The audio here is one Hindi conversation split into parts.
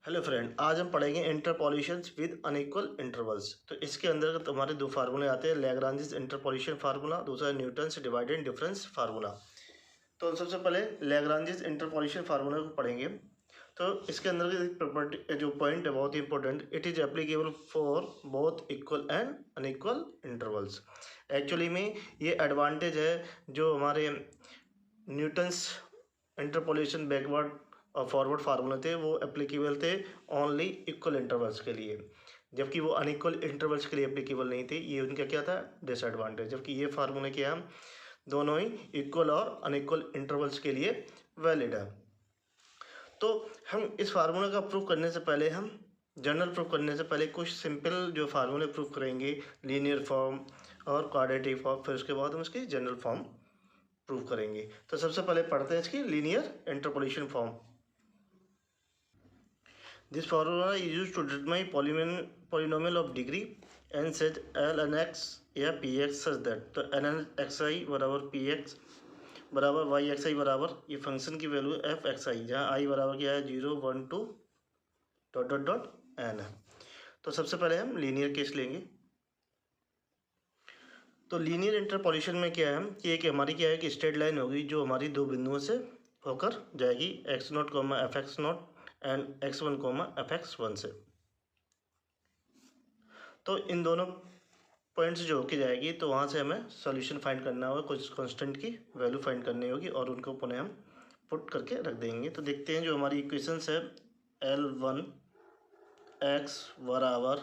हेलो फ्रेंड, आज हम पढ़ेंगे इंटरपोलेशंस विद अनइक्वल इंटरवल्स। तो इसके अंदर हमारे दो फार्मूले आते हैं, लैग्रांजिस इंटरपोलेशन फार्मूला, दूसरा न्यूटन्स डिवाइडेड डिफरेंस फार्मूला। तो सबसे पहले लैग्रांजिस इंटरपोलेशन फार्मूला को पढ़ेंगे। तो इसके अंदर की प्रॉपर्टी जो पॉइंट है बहुत ही important, it is applicable for both equal and unequal intervals. Actually में ये एडवांटेज है जो हमारे न्यूटन्स इंटरपोलेशन बैकवर्ड और फॉरवर्ड फार्मूले थे वो एप्लीकेबल थे ओनली इक्वल इंटरवल्स के लिए, जबकि वो अनइक्वल इंटरवल्स के लिए एप्लीकेबल नहीं थे। ये उनका क्या था, डिसएडवांटेज। जबकि ये फार्मूले क्या है, दोनों ही इक्वल और अनइक्वल इंटरवल्स के लिए वैलिड है। तो हम इस फार्मूले का प्रूव करने से पहले, हम जनरल प्रूव करने से पहले कुछ सिंपल जो फार्मूले प्रूव करेंगे, लीनियर फॉर्म और क्वाड्रेटिक फॉर्म, फिर उसके बाद हम इसकी जनरल फॉर्म प्रूव करेंगे। तो सबसे पहले पढ़ते हैं इसकी linear interpolation form. This formula is used to determine polynomial of degree n such ln x या px such that, तो ln xi बराबर px बराबर y xi बराबर ये फंक्शन की वैल्यू f xi, जहाँ i बराबर क्या है 0 1 2 डॉट डॉट डॉट n है। तो सबसे पहले हम लीनियर केस लेंगे। तो लीनियर इंटरपोलेशन में क्या है कि एक हमारी क्या है कि स्ट्रेट लाइन होगी जो हमारी दो बिंदुओं से होकर जाएगी, x0 comma F x not and x1 comma F x one से। तो इन दोनों पॉइंट्स जो होके जाएगी तो वहाँ से हमें सॉल्यूशन फाइंड करना होगा, कुछ कांस्टेंट की वैल्यू फाइंड करनी होगी और उनको पुनः हम पुट करके रख देंगे। तो देखते हैं जो हमारी इक्वेशंस है, L1 x बराबर,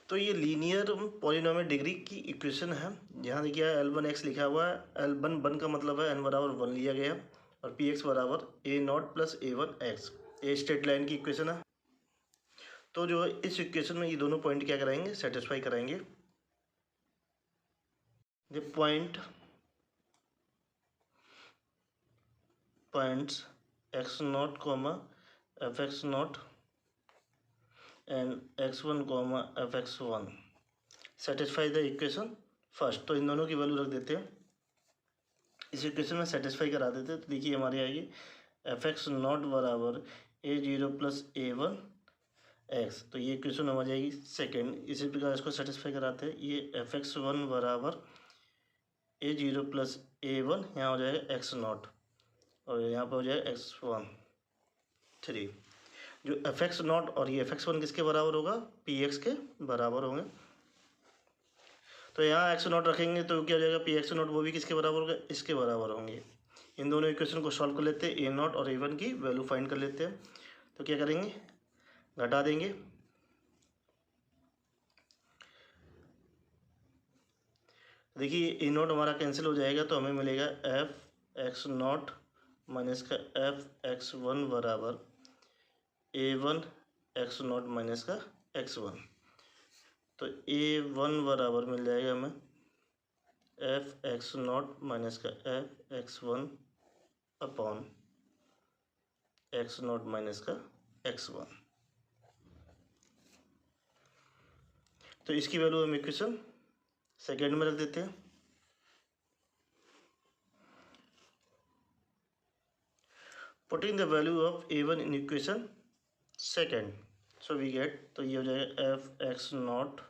तो ये लीनियर पॉलिनोमियल डिग्री की इक्वेशन है। यहाँ देखिए L1 x लिखा हुआ है, L1 1 का मतलब है n बराबर 1 लिया गया और पी एक्स बराबर a0 प्लस a1 x, ये स्ट्रेट लाइन की इक्वेशन है। तो जो इस इक्वेशन में ये दोनों पॉइंट क्या कराएंगे, सेटिस्फाई कराएंगे। the points x0 comma fx0 and x1 comma fx1 satisfy the equation first. तो इन दोनों की वैल्यू रख देते हैं, इस इक्वेशन में सेटिस्फाई करा देते हैं। तो देखिए हमारी आएगी fx0 बराबर a0 प्लस a1 x, तो ये इक्वेशन हो जाएगी सेकेंड। इसी प्रकार इसको सेटिस्फाई कराते हैं, ये fx1 बराबर a0 प्लस a1, यहाँ हो जाएगा x0 और यहाँ पर हो जाएगा x1 3। जो fx0 और ये fx1 किसके बराबर होगा, px के बराबर होंगे। तो यहाँ x0 रखेंगे तो क्या हो जाएगा, px0 वो भी किसके बराबर होगा, इसके बराबर होंगे। इन दोनों इक्वेशन को सॉल्व कर लेते हैं, a0 और a1 की वैल्यू फाइंड कर लेते हैं। तो क्या करेंगे, घटा देंगे। देखिए a0 हमारा कैंसिल हो जाएगा तो हमें मिलेगा f(x0) माइनस का f(x1) बराबर a1 x0 माइनस का x1। तो a1 बराबर मिल जाएगा हमें f(x0) माइनस का f(x1) अपॉन x0 माइनस का x1। तो इसकी वैल्यू हम इक्वेशन सेकेंड में रख देते हैं। Putting the value of a1 in equation second, so we get, तो ये हो जाएगा f(x0)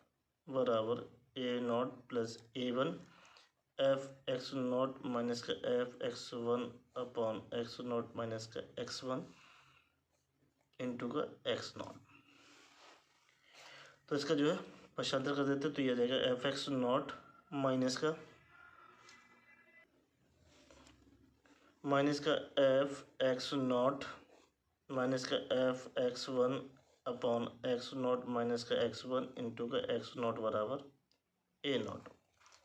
बराबर a0 plus a1 f(x0) minus का f(x1) अपॉन x0 माइनस का x1 इंटू का x0। तो इसका जो है पश्चांतर कर देते हैं, तो ये आ जाएगा f(x0) माइनस का f(x0) माइनस का f(x1) अपॉन x0 माइनस का x1 इंटू का x0 बराबर a0।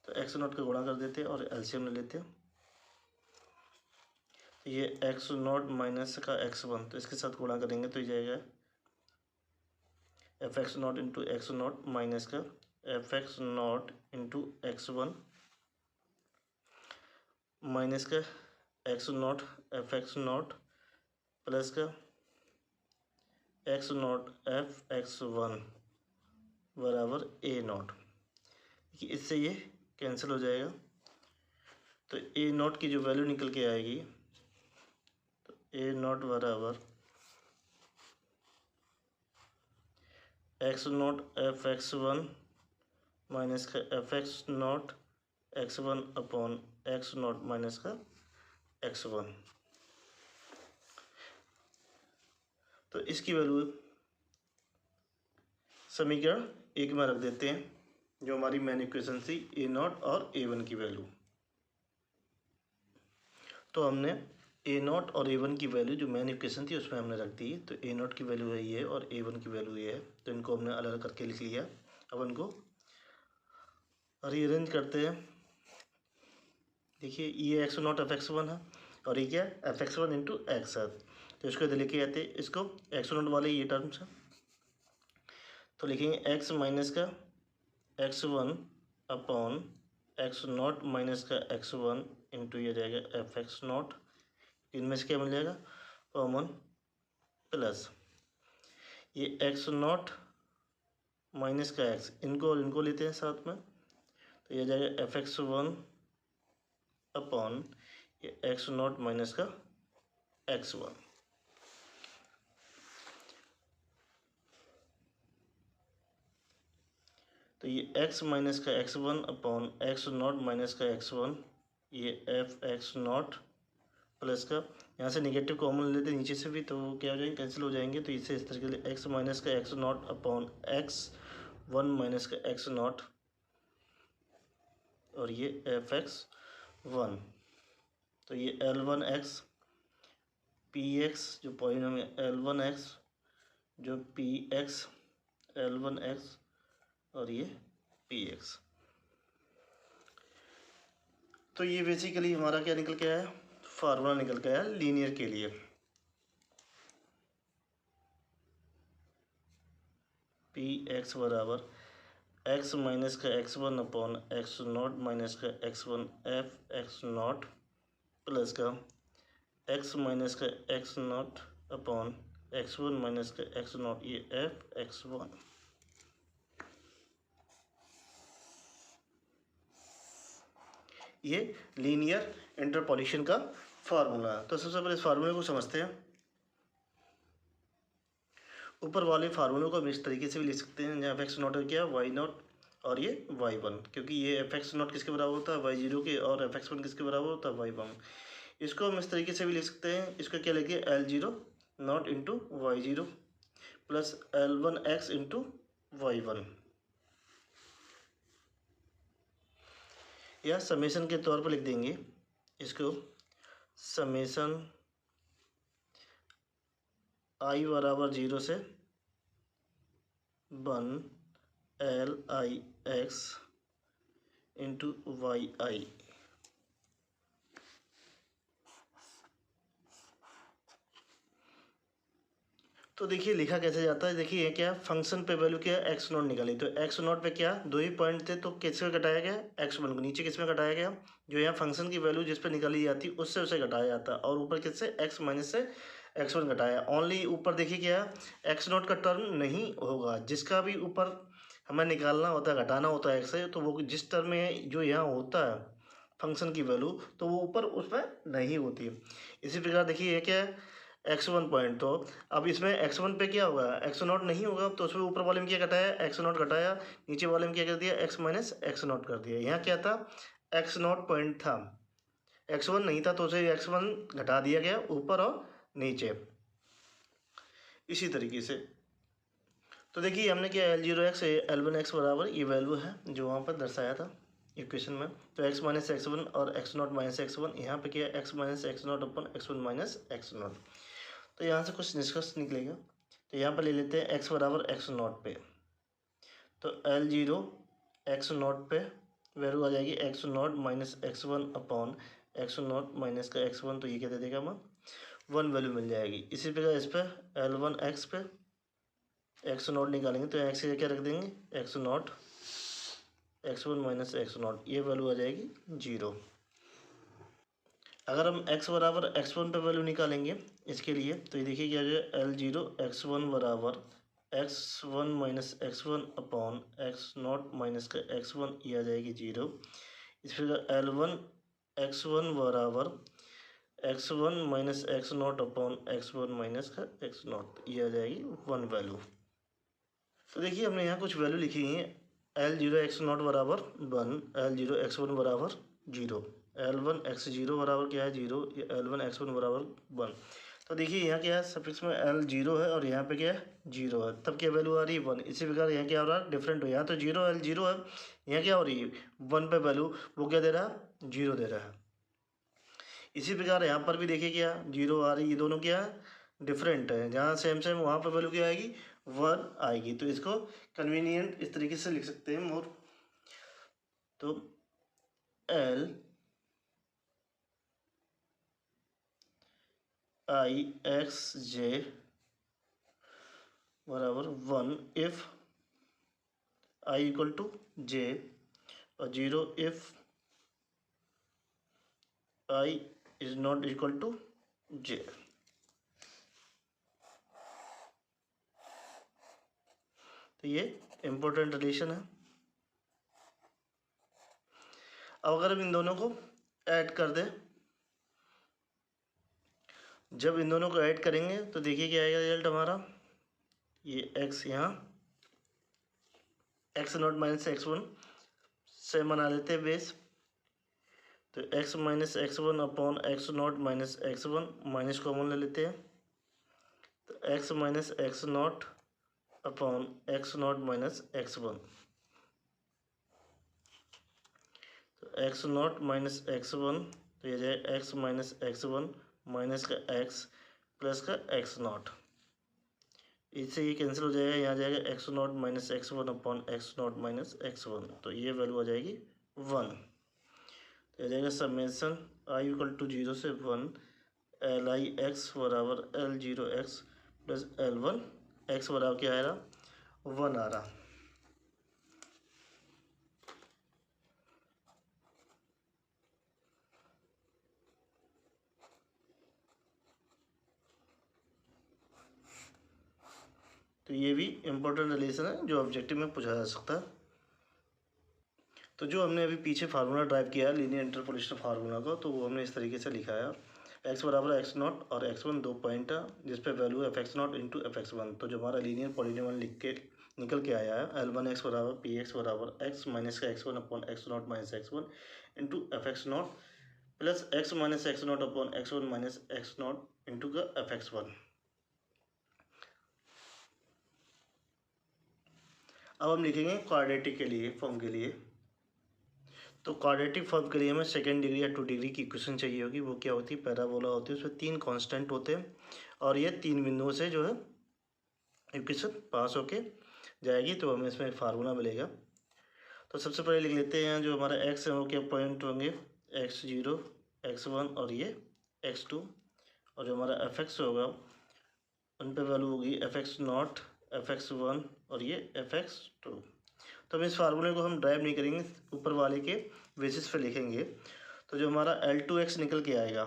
तो x0 का गुणा कर देते हैं और एलसीएम ले लेते हैं। तो ये x0 माइनस का x1, तो इसके साथ गुणा करेंगे तो ये जाएगा f(x0) इंटू x0 माइनस का f(x0) इंटू x1 माइनस का x0 f(x0) प्लस का x0 f(x1) बराबर a0। इससे ये कैंसिल हो जाएगा, तो a0 की जो वैल्यू निकल के आएगी, तो a0 बराबर x not F x one minus का f x naught x one upon x naught minus का एक्स वन। तो इसकी वैल्यू समीकरण एक में रख देते हैं, जो हमारी मेन इक्वेशन थी ए नॉट और ए वन की वैल्यू। तो हमने ए नॉट और ए वन की वैल्यू जो मेन इक्वेशन थी उसमें हमने रख दी। तो ए नॉट की वैल्यू है ये और ए वन की वैल्यू ये है, तो इनको हमने अलग करके लिख लिया। अब इनको रीअरेंज करते हैं। देखिए ये x not F x one है और ये क्या F x one into x है। तो इसको इधर लेके आते हैं, इसको एक्स नॉट वाले ये टर्म्स है, तो लिखेंगे एक्स माइनस का x one upon x naught minus का एक्स वन इंटू ये जाएगा एफ एक्स नॉट। इनमें से क्या मिल जाएगा कॉमन, प्लस ये एक्स नॉट माइनस का एक्स, इनको लेते हैं साथ में, तो ये जाएगा एफ एक्स वन अपॉन ये एक्स नॉट माइनस का एक्स वन। तो ये x माइनस का x one upon x naught minus का एक्स वन, ये एफ एक्स नॉट प्लस का यहाँ से निगेटिव कॉमन लेते नीचे से भी, तो क्या हो जाएंगे कैंसिल हो जाएंगे। तो इससे इस तरीके से x माइनस का x naught upon x one minus का एक्स नॉट और ये एफ एक्स वन। तो ये L one x P x जो पॉलिनोम है एल वन एक्स जो P x L one x और ये पी एक्स। तो ये बेसिकली हमारा क्या निकल के आया, फार्मूला निकल के आया लीनियर के लिए। पी एक्स बराबर एक्स माइनस का x one upon x naught minus का x one f x naught plus का एक्स माइनस का x naught upon x one minus का एक्स नॉट, ये एफ एक्स वन। ये लीनियर इंटरपोलेशन का फार्मूला है। तो सबसे पहले इस फार्मूले को समझते हैं। ऊपर वाले फार्मूले को हम इस तरीके से भी लिख सकते हैं, जहाँ एफ एक्स नॉट क्या वाई नॉट और ये वाई वन, क्योंकि ये एफ एक्स नॉट किसके बराबर होता है वाई जीरो के और एफ एक्स वन किसके बराबर होता है वाई वन। इसको हम इस तरीके से भी लिख सकते हैं, इसको क्या लिखिए L zero not into Y zero plus L one X into Y one, या समेशन के तौर पर लिख देंगे इसको समेशन आई बराबर जीरो से one L i x into y i. तो देखिए लिखा कैसे जाता है, देखिए क्या फंक्शन पे वैल्यू क्या है एक्स नॉट निकाली, तो एक्स नॉट पे क्या दो ही पॉइंट थे, तो किस में घटाया गया एक्स वन को, नीचे किस में घटाया गया जो यहाँ फंक्शन की वैल्यू जिस पे निकाली जाती उससे उसे घटाया जाता, और ऊपर किससे एक्स माइनस से एक्स वन घटाया। ओनली ऊपर देखिए क्या एक्स नॉट का टर्म नहीं होगा, जिसका भी ऊपर हमें निकालना होता है घटाना होता है एक्स से, तो वो जिस टर्म में जो यहाँ होता है फंक्शन की वैल्यू तो वो ऊपर उसमें नहीं होती। इसी प्रकार देखिए ये क्या है एक्स वन पॉइंट, तो अब इसमें एक्स वन पे क्या होगा एक्स नॉट नहीं होगा, तो उसमें ऊपर वाले में क्या घटाया एक्स नॉट घटाया, नीचे वाले में क्या कर दिया एक्स माइनस एक्स नॉट कर दिया। यहाँ क्या था एक्स नॉट पॉइंट था, एक्स वन नहीं था, तो उसे एक्स वन घटा दिया गया ऊपर और नीचे। इसी तरीके से तो देखिए हमने क्या L zero x L one x बराबर ये वैल्यू है जो वहाँ पर दर्शाया था इक्वेशन में, तो एक्स माइनस एक्स वन और x naught minus x one, यहाँ पे क्या x minus x not upon x one minus x not. तो यहाँ से कुछ निष्कर्ष निकलेगा, तो यहाँ पर ले लेते हैं एक्स बराबर एक्स नॉट पे, तो एल जीरो एक्स नॉट पे वैल्यू आ जाएगी x naught minus x one upon x naught minus का एक्स वन, तो ये क्या दे देगा हमें वन वैल्यू मिल जाएगी। इसी प्रकार इस पर एल वन एक्स पे एक्स नॉट निकालेंगे, तो एक्स क्या रख देंगे x naught x one minus x naught, ये वैल्यू आ जाएगी जीरो। अगर हम x बराबर एक्स वन पर वैल्यू निकालेंगे इसके लिए, तो ये देखिए क्या हो जाए एल जीरो एक्स वन बराबर x one minus x one upon x naught minus का एक्स वन, ये आ जाएगी जीरो। इस प्रकार एल वन एक्स वन बराबर x one minus x naught upon x one minus का एक्स नॉट, ये आ जाएगी वन वैल्यू। तो देखिए हमने यहाँ कुछ वैल्यू लिखी है। L0 x0 बराबर 1, L0 x1 बराबर 0, L1 x0 बराबर क्या है 0, L1 x1 बराबर 1। तो देखिए यहाँ क्या है, सफिक्स में L0 है और यहाँ पे क्या है 0 है, तब क्या वैल्यू आ रही है 1। इसी प्रकार यहाँ क्या हो रहा है डिफरेंट हो, यहाँ तो 0 L0 है, यहाँ क्या हो रही है 1 पे वैल्यू वो क्या दे रहा है 0 दे रहा है। इसी प्रकार यहाँ पर भी देखिए क्या 0 आ रही है, ये दोनों क्या है डिफरेंट है, जहाँ सेम सेम वहाँ पर वैल्यू क्या आएगी 1 आएगी। तो इसको कन्वीनियंट इस तरीके से लिख सकते हैं मोर। तो L I x j बराबर 1 if I equal to j और 0 if I is not equal to j। तो ये इम्पोर्टेंट रिलेशन है। अब अगर हम इन दोनों को ऐड कर दें, जब इन दोनों को ऐड करेंगे तो देखिए क्या आएगा रिजल्ट हमारा, ये x यहाँ x0 माइनस x1 से बना लेते हैं बेस, तो x minus x1 upon x0 minus x1 minus common ले लेते हैं, तो x minus x0 upon x0 minus x1, तो x0 माइनस x1 तो ये जाए x माइनस x1 माइनस का x प्लस का x0, इससे ये कैंसिल हो जाएगा, यहाँ जाएगा x0 minus x1 upon x0 minus x1, तो ये वैल्यू आ जाएगी 1। तो आ जाएगा समेसन आई इक्वल टू 0 से 1 LI x बराबर L0x प्लस L1x बराबर क्या आ रहा 1 आ रहा। तो ये भी इम्पोर्टेंट रिलेशन है जो ऑब्जेक्टिव में पूछा जा सकता है। तो जो हमने अभी पीछे फार्मूला ड्राइव किया है लीनियर इंटरपोलेशन फार्मूला का, तो वो हमने इस तरीके से लिखा है x बराबर x0 और x1 दो पॉइंट है जिस पे वैल्यू है fx0 इंटू fx1। तो जो हमारा लीनियर पॉलिनोमियल लिख के निकल के आया है L1x बराबर px बराबर x माइनस का x1 upon x0 minus x1 into fx0 plus x minus x0 upon x1 minus x0 into का fx1। अब हम लिखेंगे क्वाड्रेटिक के लिए फॉर्म के लिए। तो क्वाड्रेटिक फॉर्म के लिए हमें सेकेंड डिग्री या 2 डिग्री की इक्वेशन चाहिए होगी। वो क्या होती है, पैराबोला होती है, उसमें 3 कांस्टेंट होते हैं और ये 3 बिंदुओं से जो है इक्वेशन पास होके जाएगी। तो हमें इसमें फार्मूला मिलेगा। तो सबसे पहले लिख लेते हैं जो हमारा x है वो क्या पॉइंट होंगे x0 x1 और ये x2, और जो हमारा fx होगा उन पे वैल्यू होगी fx0 fx1 और ये fx2। तो हम इस फार्मूले को हम ड्राइव नहीं करेंगे, ऊपर वाले के बेसिस पे लिखेंगे। तो जो हमारा L2x निकल के आएगा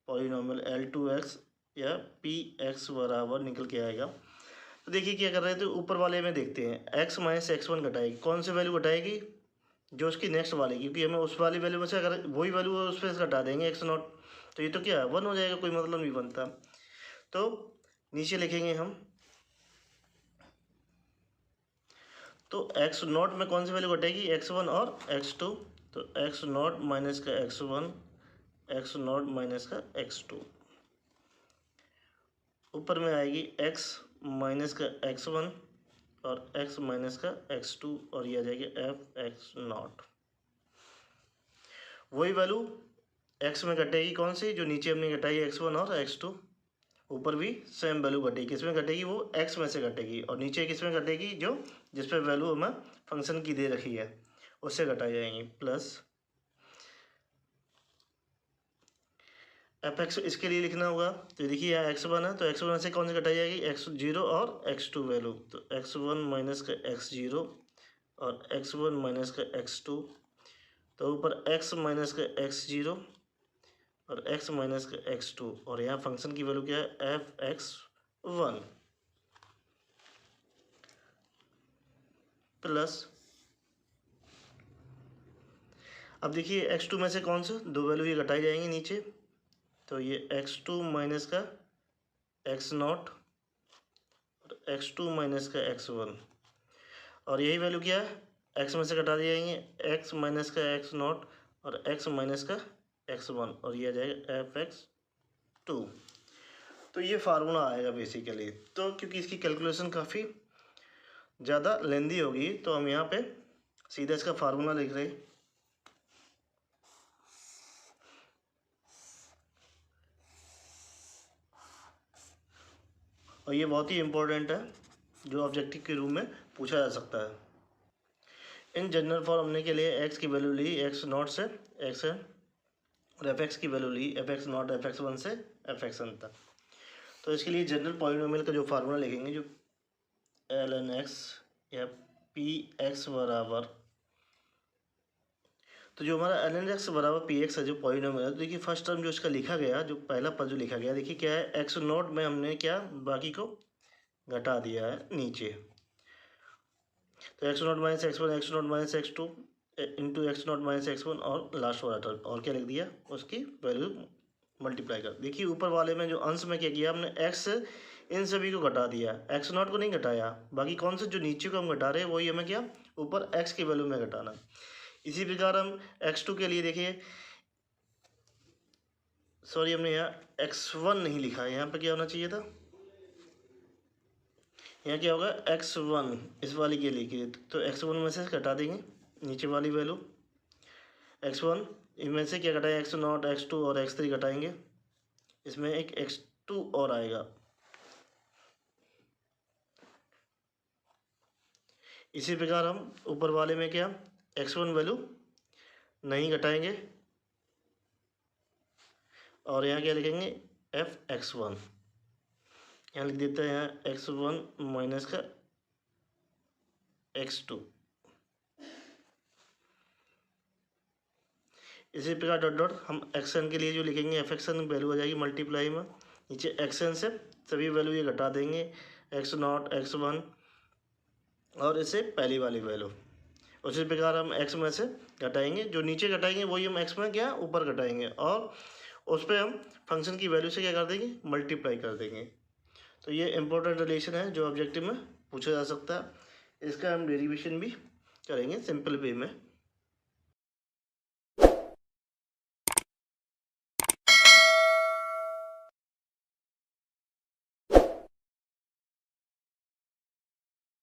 पॉलिनोमियल L2x या px बराबर निकल के आएगा। तो देखिए क्या कर रहे थे, ऊपर वाले में देखते हैं x माइनस x1 घटाएगी, कौन सी वैल्यू घटाएगी जो उसकी नेक्स्ट वाली, क्योंकि हमें उस वाली वैल्यू में से अगर वही वैल्यू उस पर घटा देंगे x0 तो ये तो क्या 1 हो जाएगा, कोई मतलब नहीं बनता। तो नीचे लिखेंगे हम, तो x0 में कौन सी वैल्यू घटेगी x1 और x2, तो x0 माइनस का x1 x0 माइनस का x2, ऊपर में आएगी x माइनस का x1 और x माइनस का x2 और ये आ जाएगी fx0। वही वैल्यू x में घटेगी कौन सी, जो नीचे हमने घटाई x1 और x2, ऊपर भी सेम वैल्यू घटेगी। किस में घटेगी, वो x में से घटेगी, और नीचे किस में घटेगी, जो जिस पे वैल्यू हमें फंक्शन की दे रखी है उससे घटाई जाएंगी। प्लस fx इसके लिए लिखना होगा। तो देखिए यहाँ x1 है तो x1 से कौन सी घटाई जाएगी x0 और x2 वैल्यू, तो x1 माइनस का x0 और x1 माइनस का x2, तो ऊपर x माइनस का x0 और x माइनस का x2, और यहाँ फंक्शन की वैल्यू क्या है fx1 प्लस, अब देखिए x2 में से कौन सा दो वैल्यू ये घटाई जाएंगी नीचे, तो ये x2 माइनस का x0 और x2 माइनस का x1, और यही वैल्यू क्या है, एक्स में से घटा दिए जाएंगे, एक्स माइनस का एक्स नॉट और एक्स माइनस का एक्स वन, और ये आ जाएगा एफ एक्स टू। तो ये फार्मूला आएगा बेसिकली। तो क्योंकि इसकी कैलकुलेशन काफ़ी ज़्यादा लेंदी होगी तो हम यहाँ पे सीधा इसका फार्मूला लिख रहे हैं। और ये बहुत ही इम्पोर्टेंट है, जो ऑब्जेक्टिव के रूप में पूछा जा सकता है। इन जनरल फॉर्म हमने के लिए एक्स की वैल्यू ली एक्स नॉट से एक्स है, और एफ एक्स की वैल्यू ली F x not F x one से एफ एक्स एन तक। तो इसके लिए जनरल पॉलिनोमियल का जो फार्मूला लिखेंगे, जो एल एन एक्स या पी एक्स बराबर, तो जो हमारा एल एन एक्स बराबर पी एक्स है जो पॉलिनोमियल है, तो देखिए फर्स्ट टर्म जो इसका लिखा गया, जो पहला पद जो लिखा गया, देखिए क्या है, एक्स नॉट में हमने क्या बाकी को घटा दिया है नीचे। तो x naught minus x one, x naught minus x two into x naught minus x one, और लास्ट वाला टर्म और क्या लिख दिया, उसकी वैल्यू मल्टीप्लाई कर। देखिए ऊपर वाले में जो अंश में क्या किया हमने, एक्स इन सभी को घटा दिया, एक्स नॉट को नहीं घटाया, बाकी कौन से जो नीचे को हम घटा रहे हैं वही हमें क्या ऊपर एक्स की वैल्यू में घटाना। इसी प्रकार हम एक्स टू के लिए देखिए, सॉरी हमने यहाँ एक्स वन नहीं लिखा है, यहाँ पे क्या होना चाहिए था, यहाँ क्या होगा एक्स वन, इस वाली के लिए, तो एक्स वन में से घटा देंगे नीचे वाली वैल्यू एक्स वन, इनमें से क्या घटाएं, एक्स नॉट एक्स टू और एक्स थ्री घटाएंगे, इसमें एक एक्स टू और आएगा। इसी प्रकार हम ऊपर वाले में क्या एक्स वन वैल्यू नहीं घटाएंगे, और यहाँ क्या लिखेंगे एफ एक्स वन, यहाँ लिख देते हैं यहाँ एक्स वन माइनस का एक्स टू। इसी प्रकार डॉट डॉट हम एक्सन के लिए जो लिखेंगे एफ एक्सन वैल्यू आ जाएगी मल्टीप्लाई में, नीचे एक्सन से सभी वैल्यू ये घटा देंगे, एक्स नॉट एक्स वन और इसे पहली वाली वैल्यू। उसी प्रकार हम एक्स में से घटाएंगे, जो नीचे घटाएंगे वही हम एक्स में क्या ऊपर घटाएंगे, और उस पर हम फंक्शन की वैल्यू से क्या कर देंगे मल्टीप्लाई कर देंगे। तो ये इंपॉर्टेंट रिलेशन है जो ऑब्जेक्टिव में पूछा जा सकता है। इसका हम डेरिवेशन भी करेंगे सिंपल वे में।